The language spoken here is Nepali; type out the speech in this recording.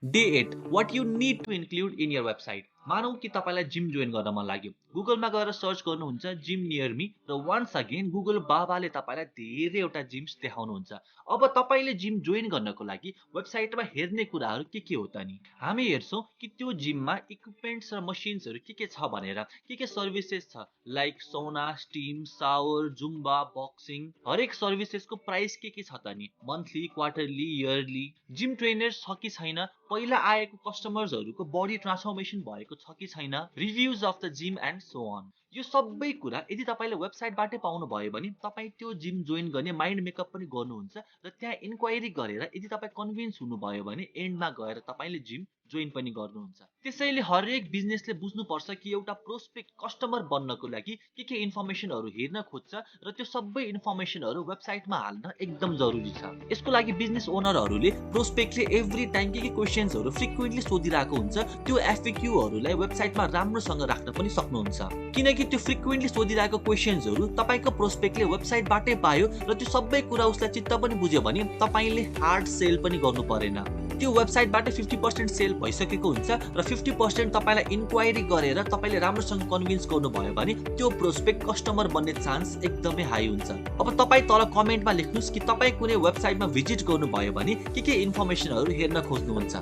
Day 8. What you need to include in your website. मानौ कि तपाईलाई जिम जोइन गर्न मन लाग्यो। गुगलमा गएर सर्च गर्नुहुन्छ जिम नियर मी र वन्स अगेन गुगल बाबाले तपाईलाई धेरैवटा जिम्स देखाउनुहुन्छ। अब तपाईले जिम जोइन गर्नको लागि वेबसाइटमा हेर्ने कुराहरू के हो त नि? हामी हेर्छौं कि त्यो जिममा इक्विपमेन्ट्स र मसिन्सहरू के छ भनेर, के सर्भिसेस छ लाइक सौना, स्टिम, शावर, जुम्बा, बक्सिङ। हरेक सर्भिसेसको प्राइस के छ त नि? Monthly, quarterly, yearly. Gym trainers छ कि छैन? पहिला आएको कस्टमर्सहरूको बडी ट्रान्सफर्मेसन भएको छ कि छैन? Reviews of the gym and so on. यो सबै कुरा यदि तपाईले वेबसाइटबाटै पाउनु भयो भने तपाई त्यो जिम जोइन गर्ने माइन्ड मेकअप पनि गर्नुहुन्छ र त्यहाँ इन्क्वायरी गरेर यदि तपाई कन्भिन्स हुनुभयो भने एन्डमा गएर तपाईले जिम जोइन पनि गर्नुहुन्छ। त्यसैले हरेक बिजनेसले बुझ्नुपर्छ कि एउटा प्रोस्पेक्ट कस्टमर बन्नको लागि के इन्फर्मेसनहरू हेर्न खोज्छ र त्यो सबै इन्फर्मेसनहरू वेबसाइटमा हाल्न एकदम जरुरी छ। यसको लागि बिजनेस ओनरहरूले प्रोस्पेक्टले एभ्री टाइम के क्वेशन्सहरू फ्रिक्वेन्टली सोधिरहेको हुन्छ त्यो एफएक्यूहरूलाई वेबसाइटमा राम्रोसँग राख्न पनि सक्नुहुन्छ। किनकि त्यो फ्रिक्वेन्टली सोधिरहेको क्वेशन्सहरू तपाईको प्रोस्पेक्टले वेबसाइटबाटै पायो र त्यो सबै कुरा उसलाई चित्त पनि बुझ्यो भने तपाईले हार्ड सेल पनि गर्नु परेन। त्यो वेबसाइटबाट 50% सेल भइसकेको हुन्छ र 50% तपाईलाई इन्क्वायरी गरेर तपाईले राम्रोसँग कन्भिन्स गर्नुभयो भने त्यो प्रोस्पेक्ट कस्टमर बन्ने चान्स एकदमै हाई हुन्छ। अब तपाई तल कमेन्टमा लेख्नुस् कि तपाई कुनै वेबसाइटमा भिजिट गर्नुभयो भने के इन्फर्मेसनहरू हेर्न खोज्नुहुन्छ।